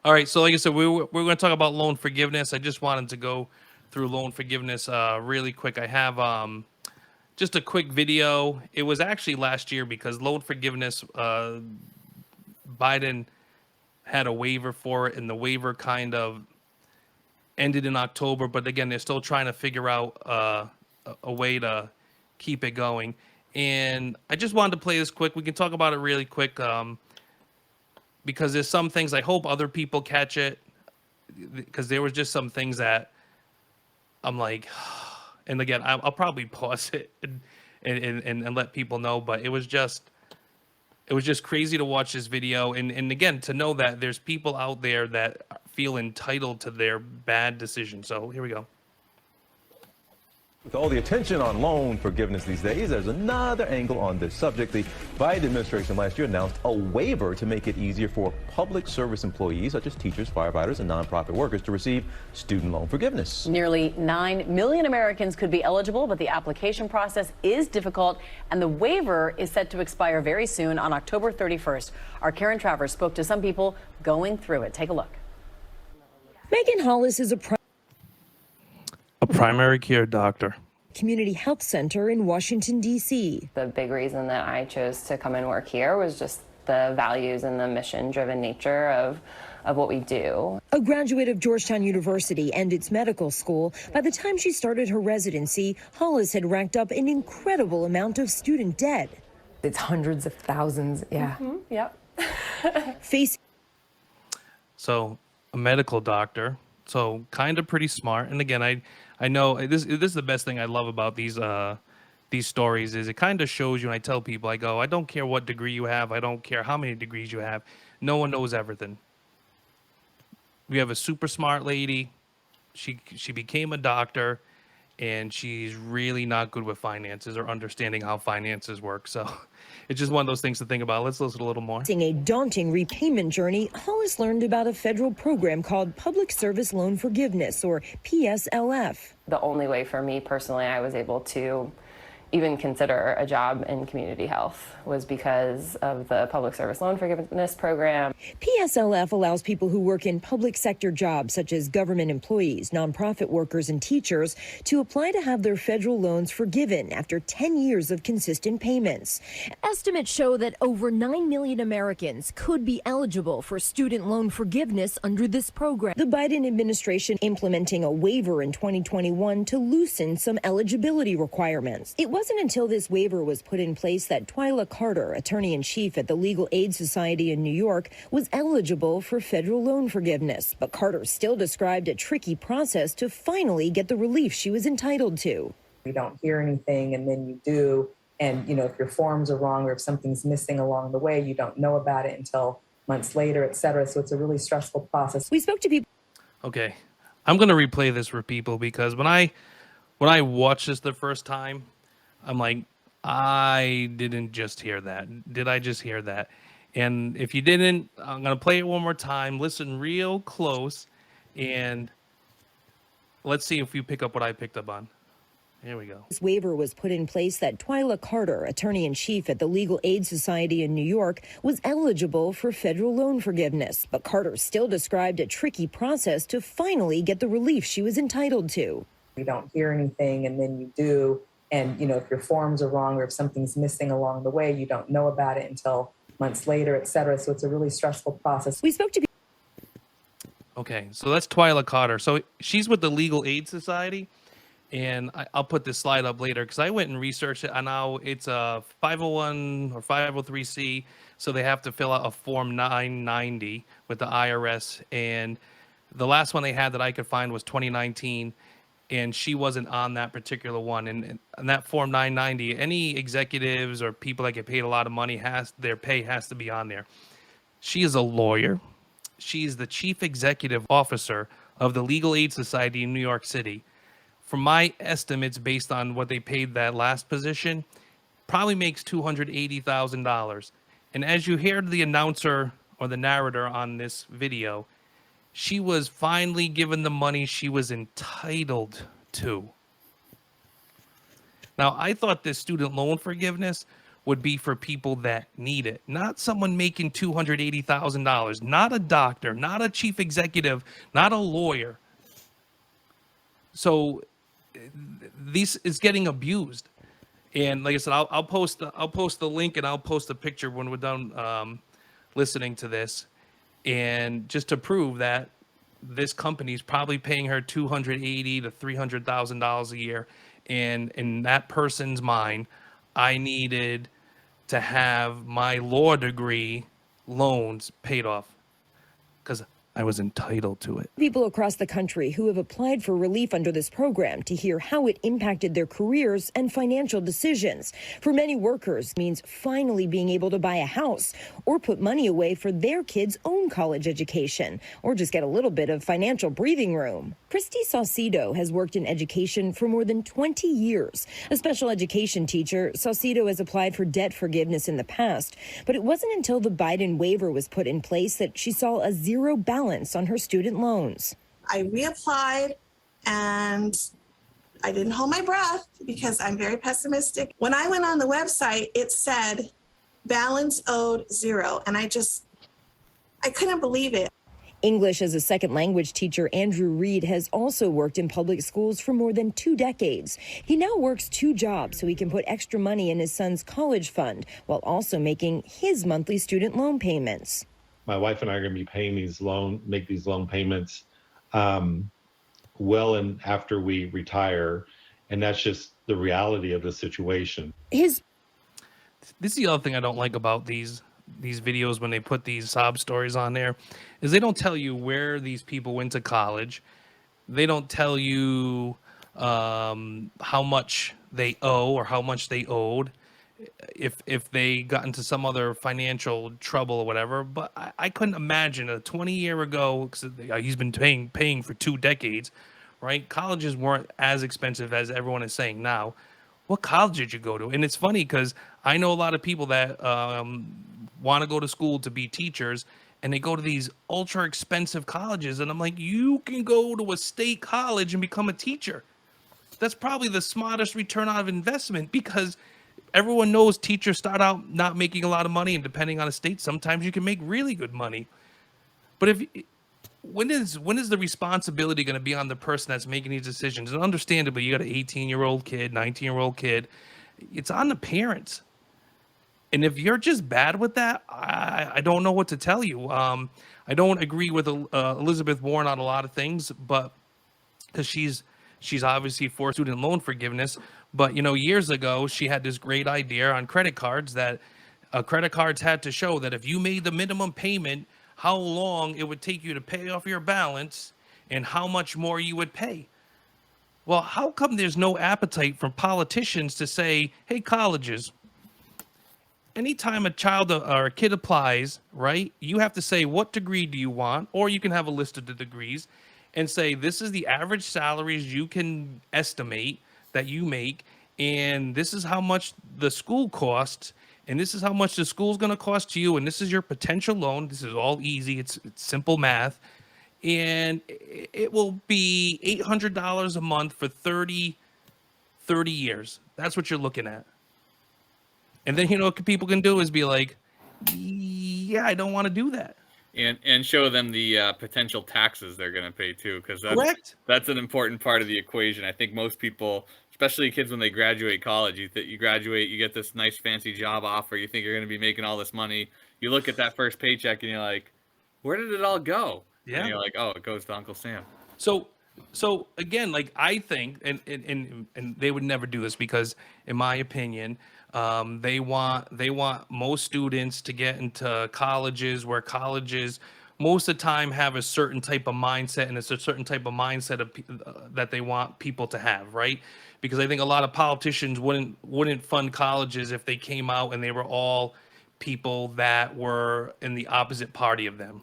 All right, so like I said, we're going to talk about loan forgiveness. I just wanted to go through loan forgiveness really quick. I have just a quick video. It was actually last year because loan forgiveness, Biden had a waiver for it, and the waiver kind of ended in October. But again, they're still trying to figure out a way to keep it going. And I just wanted to play this quick. We can talk about it really quick because there's some things I hope other people catch it because there was just some things that I'm like, and again, I'll probably pause it and let people know, but it was just crazy to watch this video and again to know that there's people out there that feel entitled to their bad decision. So here we go. With all the attention on loan forgiveness these days, there's another angle on this subject. The Biden administration last year announced a waiver to make it easier for public service employees, such as teachers, firefighters, and nonprofit workers, to receive student loan forgiveness. Nearly 9 million Americans could be eligible, but the application process is difficult, and the waiver is set to expire very soon on October 31st. Our Karen Travers spoke to some people going through it. Take a look. Megan Hollis is a primary care doctor. community health center in Washington, D.C. The big reason that I chose to come and work here was just the values and the mission-driven nature of what we do. A graduate of Georgetown University and its medical school, by the time she started her residency, Hollis had racked up an incredible amount of student debt. It's hundreds of thousands, yeah. Yep. So a medical doctor, so kind of pretty smart. And again, I know this is the best thing I love about these stories is it kind of shows you. And I tell people, I go, I don't care what degree you have, I don't care how many degrees you have. No one knows everything. We have a super smart lady. She became a doctor, and she's really not good with finances or understanding how finances work. So it's just one of those things to think about. Let's listen a little more. In a daunting repayment journey, Hollis learned about a federal program called Public Service Loan Forgiveness, or PSLF. The only way for me personally I was able to even consider a job in community health was because of the Public Service Loan Forgiveness Program. PSLF allows people who work in public sector jobs, such as government employees, nonprofit workers, and teachers, to apply to have their federal loans forgiven after 10 years of consistent payments. Estimates show that over 9 million Americans could be eligible for student loan forgiveness under this program. The Biden administration implementing a waiver in 2021 to loosen some eligibility requirements. It wasn't until this waiver was put in place that Twyla Carter, attorney-in-chief at the Legal Aid Society in New York, was eligible for federal loan forgiveness. But Carter still described a tricky process to finally get the relief she was entitled to. You don't hear anything, and then you do. And, if your forms are wrong or if something's missing along the way, you don't know about it until months later, et cetera. So it's a really stressful process. We spoke to people. Okay, I'm going to replay this for people because when I watched this the first time, I'm like, I didn't just hear that. Did I just hear that? And if you didn't, I'm going to play it one more time. Listen real close, and let's see if you pick up what I picked up on. Here we go. This waiver was put in place that Twyla Carter, attorney-in-chief at the Legal Aid Society in New York, was eligible for federal loan forgiveness. But Carter still described a tricky process to finally get the relief she was entitled to. You don't hear anything, and then you do. And, if your forms are wrong or if something's missing along the way, you don't know about it until months later, et cetera. So it's a really stressful process. We spoke to people. Okay, so that's Twyla Carter. So she's with the Legal Aid Society, and I'll put this slide up later because I went and researched it. And now it's a 501 or 503C, so they have to fill out a Form 990 with the IRS. And the last one they had that I could find was 2019. And she wasn't on that particular one. And that Form 990, any executives or people that get paid a lot of money, their pay has to be on there. She is a lawyer. She is the chief executive officer of the Legal Aid Society in New York City. From my estimates, based on what they paid that last position, probably makes $280,000. And as you heard the announcer or the narrator on this video, she was finally given the money she was entitled to. Now, I thought this student loan forgiveness would be for people that need it, not someone making $280,000, not a doctor, not a chief executive, not a lawyer. So this is getting abused. And like I said, I'll post the link, and I'll post a picture when we're done listening to this, and just to prove that this company is probably paying her $280,000 to $300,000 a year, and in that person's mind, I needed to have my law degree loans paid off because I was entitled to it. People across the country who have applied for relief under this program to hear how it impacted their careers and financial decisions. For many workers, it means finally being able to buy a house or put money away for their kids' own college education, or just get a little bit of financial breathing room. Christy Saucedo has worked in education for more than 20 years. A special education teacher, Saucedo has applied for debt forgiveness in the past, but it wasn't until the Biden waiver was put in place that she saw a zero balance on her student loans. I reapplied and I didn't hold my breath because I'm very pessimistic. When I went on the website, it said balance owed zero. And I couldn't believe it. English as a second language teacher Andrew Reed has also worked in public schools for more than 2 decades. He now works 2 jobs so he can put extra money in his son's college fund while also making his monthly student loan payments. My wife and I are going to be paying make these loan payments well and after we retire. And that's just the reality of the situation. This is the other thing I don't like about these videos when they put these sob stories on there, is they don't tell you where these people went to college. They don't tell you how much they owe or how much they owed, if they got into some other financial trouble or whatever. But I couldn't imagine a 20-year ago, because he's been paying for 2 decades, right? Colleges weren't as expensive as everyone is saying now. What college did you go to? And it's funny because I know a lot of people that want to go to school to be teachers, and they go to these ultra expensive colleges, and I'm like, you can go to a state college and become a teacher. That's probably the smartest return on investment, because everyone knows teachers start out not making a lot of money, and depending on a state, sometimes you can make really good money. But when is the responsibility going to be on the person that's making these decisions? And understandably, you got an 18-year-old kid, 19-year-old kid. It's on the parents. And if you're just bad with that, I don't know what to tell you. I don't agree with Elizabeth Warren on a lot of things, but because she's obviously for student loan forgiveness. But, years ago, she had this great idea on credit cards that credit cards had to show that if you made the minimum payment, how long it would take you to pay off your balance and how much more you would pay. Well, how come there's no appetite from politicians to say, hey, colleges, anytime a child or a kid applies, right, you have to say, what degree do you want? Or you can have a list of the degrees and say, this is the average salaries you can estimate that you make, and this is how much the school costs, and this is how much the school's going to cost you, and this is your potential loan. This is all easy. It's simple math. And it will be $800 a month for 30 years. That's what you're looking at. And then, what people can do is be like, yeah, I don't want to do that. And show them the potential taxes they're going to pay too, because that's an important part of the equation. I think most people, especially kids when they graduate college, you graduate, you get this nice fancy job offer, you think you're going to be making all this money. You look at that first paycheck and you're like, where did it all go? Yeah. And you're like, oh, it goes to Uncle Sam. So again, like I think, and they would never do this because, in my opinion, they want most students to get into colleges where colleges most of the time have a certain type of mindset, and it's a certain type of mindset of that they want people to have, right? Because I think a lot of politicians wouldn't fund colleges if they came out and they were all people that were in the opposite party of them.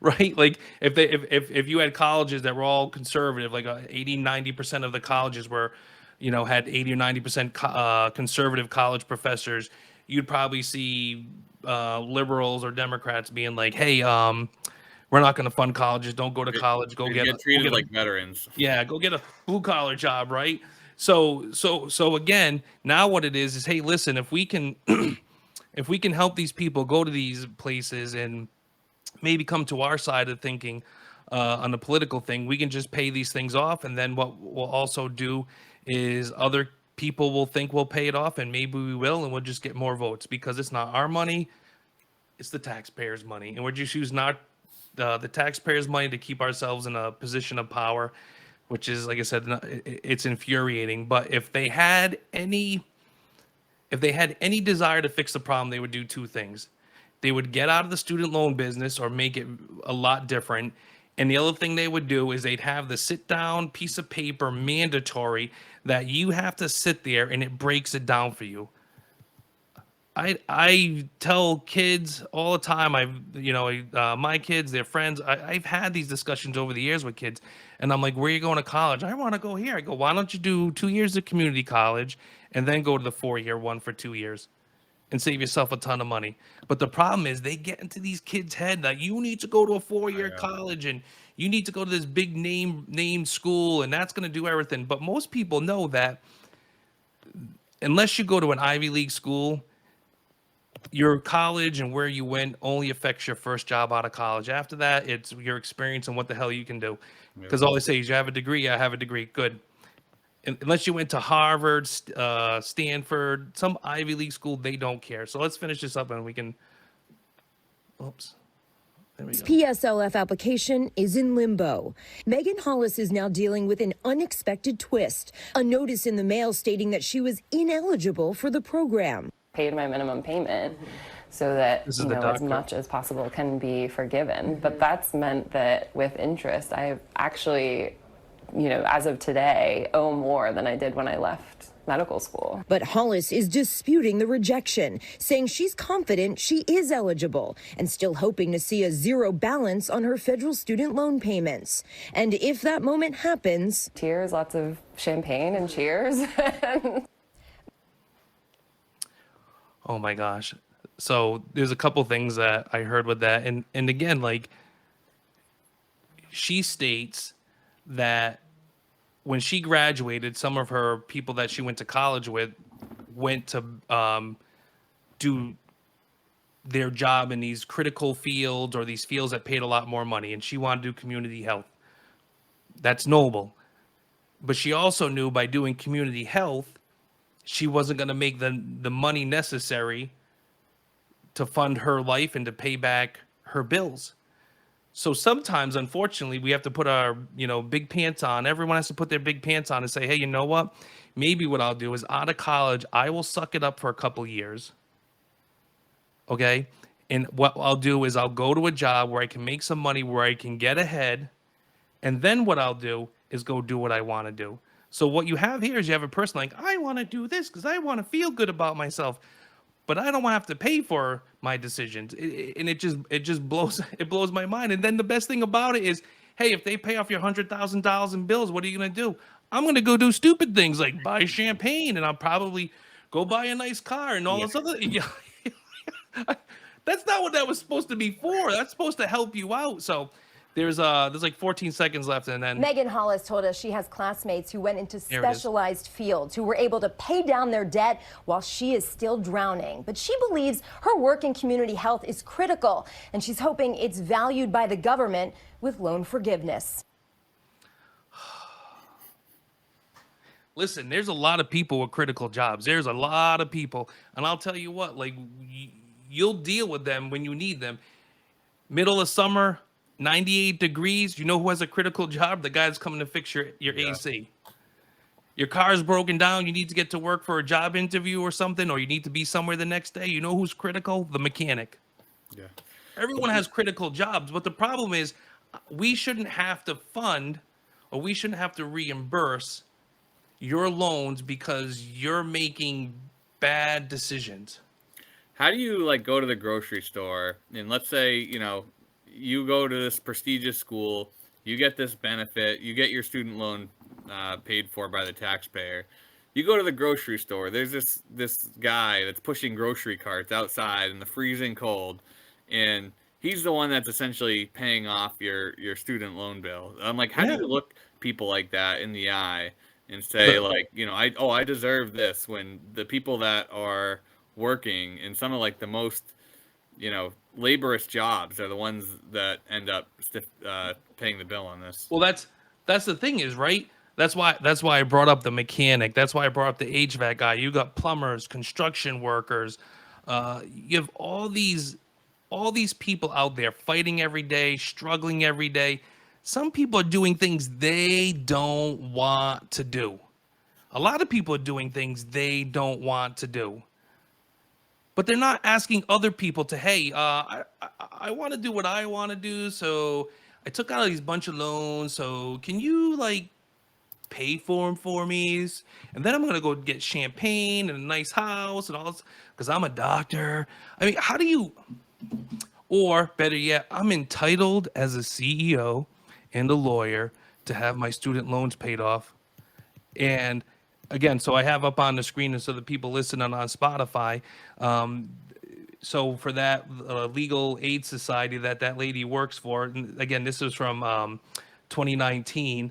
Right. Like if you had colleges that were all conservative, like 80-90% of the colleges were, had 80 or 90% conservative college professors, you'd probably see liberals or Democrats being like, hey, we're not going to fund colleges. Don't go to college. Go get treated like veterans. Yeah. Go get a blue collar job. Right. So again, now what it is, hey, listen, if we can if we can help these people go to these places and maybe come to our side of thinking on the political thing, we can just pay these things off. And then what we'll also do is other people will think we'll pay it off, and maybe we will, and we'll just get more votes because it's not our money, it's the taxpayers' money. And we're just using the taxpayers' money to keep ourselves in a position of power, which is, like I said, it's infuriating. But if they had any desire to fix the problem, they would do two things. They would get out of the student loan business or make it a lot different. And the other thing they would do is they'd have the sit down piece of paper mandatory that you have to sit there and it breaks it down for you. I tell kids all the time, my kids, their friends, I've had these discussions over the years with kids, and I'm like, where are you going to college? I want to go here. I go, why don't you do 2 years of community college and then go to the 4-year one for 2 years and save yourself a ton of money? But the problem is they get into these kids' head that you need to go to a 4-year college and you need to go to this big name school and that's going to do everything. But most people know that unless you go to an Ivy League school, your college and where you went only affects your first job out of college. After that, it's your experience and what the hell you can do. Because all they say is you have a degree, I have a degree, good. Unless you went to Harvard, Stanford, some Ivy League school, they don't care. So let's finish this up and we can. Oops. There we go. PSLF application is in limbo. Megan Hollis is now dealing with an unexpected twist, a notice in the mail stating that she was ineligible for the program. Paid my minimum payment so that as much as possible can be forgiven. But that's meant that with interest, I've actually, as of today, owe more than I did when I left medical school. But Hollis is disputing the rejection, saying she's confident she is eligible and still hoping to see a zero balance on her federal student loan payments. And if that moment happens... Tears, lots of champagne and cheers. Oh my gosh. So there's a couple things that I heard with that. And again, like, she states that when she graduated, some of her people that she went to college with went to do their job in these critical fields or these fields that paid a lot more money. And she wanted to do community health. That's noble. But she also knew by doing community health, she wasn't going to make the money necessary to fund her life and to pay back her bills. So sometimes, unfortunately, we have to put our, big pants on. Everyone has to put their big pants on and say, hey, you know what? Maybe what I'll do is out of college, I will suck it up for a couple years. Okay? And what I'll do is I'll go to a job where I can make some money, where I can get ahead. And then what I'll do is go do what I want to do. So what you have here is you have a person like, I want to do this because I want to feel good about myself, but I don't want to have to pay for my decisions. And it just blows my mind. And then the best thing about it is, hey, if they pay off your $100,000 in bills, what are you going to do? I'm going to go do stupid things like buy champagne, and I'll probably go buy a nice car and all this other. That's not what that was supposed to be for. That's supposed to help you out. So there's like 14 seconds left, and then Megan Hollis told us she has classmates who went into specialized fields who were able to pay down their debt while she is still drowning. But she believes her work in community health is critical, and she's hoping it's valued by the government with loan forgiveness. Listen, there's a lot of people with critical jobs. There's a lot of people, and I'll tell you what, like, you'll deal with them when you need them. Middle of summer, 98 degrees. You know who has a critical job? The guy that's coming to fix your AC. Your car's broken down. You need to get to work for a job interview or something, or you need to be somewhere the next day. You know who's critical? The mechanic. Yeah. Everyone has critical jobs, but the problem is we shouldn't have to fund or we shouldn't have to reimburse your loans because you're making bad decisions. How do you go to the grocery store and let's say, you go to this prestigious school, you get this benefit, you get your student loan paid for by the taxpayer. You go to the grocery store, there's this guy that's pushing grocery carts outside in the freezing cold, and he's the one that's essentially paying off your student loan bill. I'm like, how do you look people like that in the eye and say like, you know, I deserve this, when the people that are working in some of like the most, you know, laborious jobs are the ones that end up paying the bill on this. Well, that's the thing is, right? That's why I brought up the mechanic. That's why I brought up the HVAC guy. You got plumbers, construction workers. You have all these people out there fighting every day, struggling every day. Some people are doing things they don't want to do. A lot of people are doing things they don't want to do. But they're not asking other people to, hey, I want to do what I want to do. So I took out these bunch of loans. So can you like pay for them for me? And then I'm going to go get champagne and a nice house and all this because I'm a doctor. I mean, how do you, or better yet, I'm entitled as a CEO and a lawyer to have my student loans paid off. And again, so I have up on the screen, and so the people listening on Spotify, so for that legal aid society that lady works for, and again, this is from 2019,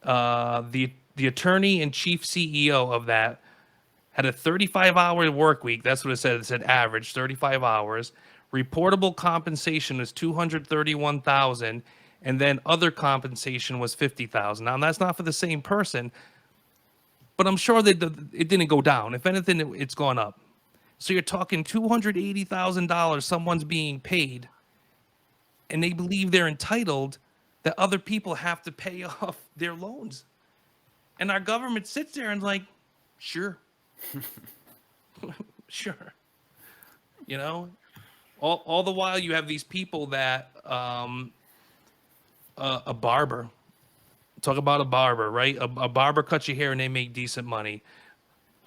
the attorney and chief CEO of that had a 35-hour work week. That's what it said. It said average 35 hours. Reportable compensation was $231,000, and then other compensation was $50,000. Now that's not for the same person, but I'm sure that it didn't go down. If anything, it's gone up. So you're talking $280,000 someone's being paid, and they believe they're entitled, that other people have to pay off their loans. And our government sits there and like, sure. Sure. You know, all the while you have these people that, a barber, talk about a barber, right? A barber cuts your hair and they make decent money.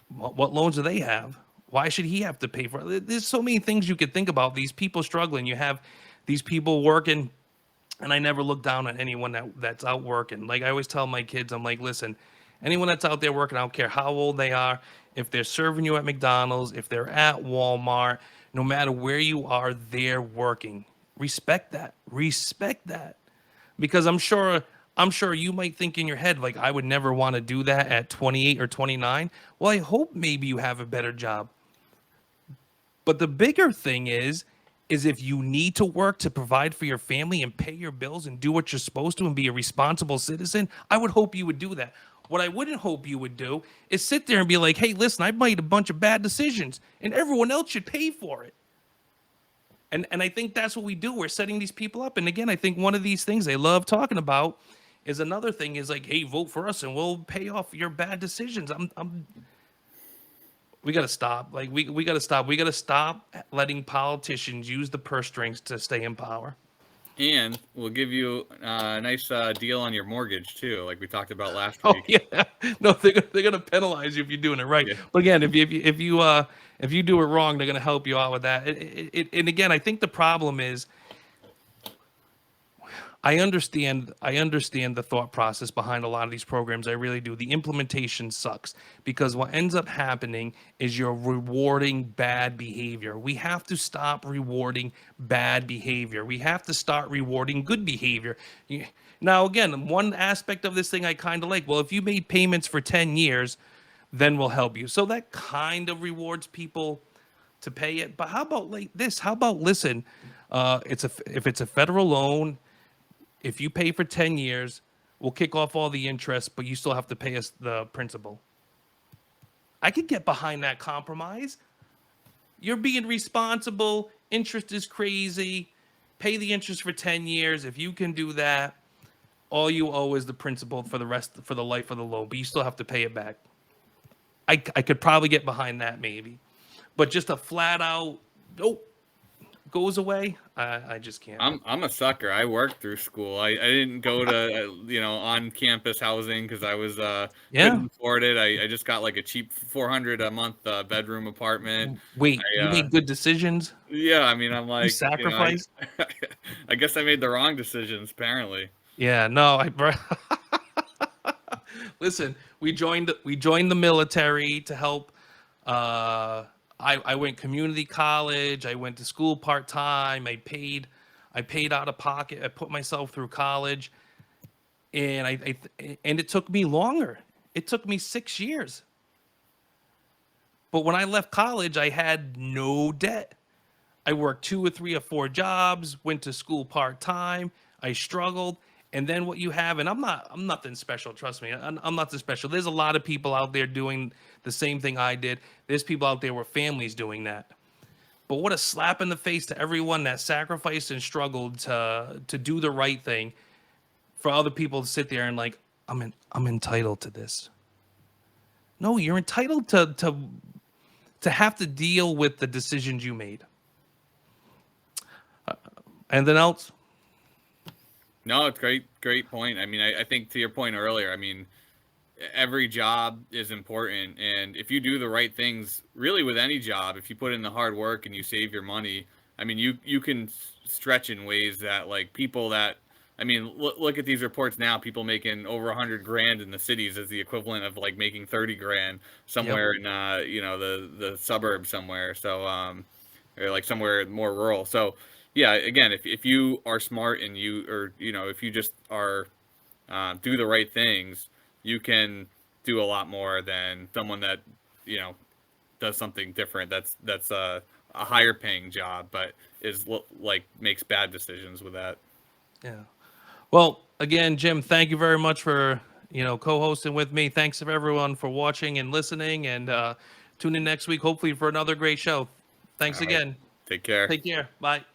What loans do they have? Why should he have to pay for it? There's so many things you could think about. These people struggling. You have these people working, and I never look down on anyone that's out working. Like I always tell my kids, I'm like, listen, anyone that's out there working, I don't care how old they are, if they're serving you at McDonald's, if they're at Walmart, no matter where you are, they're working. Respect that. Respect that. Because I'm sure you might think in your head, like, I would never want to do that at 28 or 29. Well, I hope maybe you have a better job. But the bigger thing is if you need to work to provide for your family and pay your bills and do what you're supposed to and be a responsible citizen, I would hope you would do that. What I wouldn't hope you would do is sit there and be like, hey, listen, I made a bunch of bad decisions and everyone else should pay for it. And I think that's what we do. We're setting these people up. And again, I think one of these things they love talking about is another thing is like, hey, vote for us and we'll pay off your bad decisions. We got to stop. Like we got to stop. We got to stop letting politicians use the purse strings to stay in power. And we'll give you a nice deal on your mortgage too, like we talked about last Oh week. yeah, no, they're gonna penalize you if you're doing it right. Yeah. But again, if you do it wrong, they're gonna help you out with that. And again, I think the problem is, I understand the thought process behind a lot of these programs. I really do. The implementation sucks because what ends up happening is you're rewarding bad behavior. We have to stop rewarding bad behavior. We have to start rewarding good behavior. Now, again, one aspect of this thing I kind of like, well, if you made payments for 10 years, then we'll help you. So that kind of rewards people to pay it. But how about like this? How about, listen, if it's a federal loan, if you pay for 10 years, we'll kick off all the interest, but you still have to pay us the principal. I could get behind that compromise. You're being responsible. Interest is crazy. Pay the interest for 10 years. If you can do that, all you owe is the principal for the life of the loan, but you still have to pay it back. I could probably get behind that maybe. But just a flat out, nope, goes away, I just can't. I'm a sucker. I worked through school. I didn't go to on campus housing because I was couldn't afford it. I just got like a cheap $400 a month bedroom apartment. Wait, you made good decisions? Yeah, I mean, I'm like, you sacrificed. I guess I made the wrong decisions apparently. Yeah, no, listen. We joined the military to help. I went community college. I went to school part-time. I paid out of pocket. I put myself through college, and and it took me longer. It took me 6 years. But when I left college, I had no debt. I worked 2 or 3 or 4 jobs, went to school part-time. I struggled. And then what you have, and I'm nothing special, trust me. I'm nothing special. There's a lot of people out there doing the same thing I did. There's people out there with families doing that. But what a slap in the face to everyone that sacrificed and struggled to do the right thing, for other people to sit there and like, I'm entitled to this. No, you're entitled to have to deal with the decisions you made. Anything else? No, it's great point. I mean, I think to your point earlier, I mean, every job is important. And if you do the right things, really with any job, if you put in the hard work and you save your money, I mean, you can stretch in ways that like people that, I mean, look at these reports now, people making over 100 grand in the cities is the equivalent of like making 30 grand somewhere in, you know, the suburbs somewhere. So, or like somewhere more rural. So, yeah, again, if you are smart and if you just are do the right things, you can do a lot more than someone that, you know, does something different. That's a higher paying job, but is like makes bad decisions with that. Yeah. Well, again, Jim, thank you very much for, co-hosting with me. Thanks to everyone for watching and listening, and tune in next week, hopefully for another great show. Thanks again. Take care. Take care. Bye.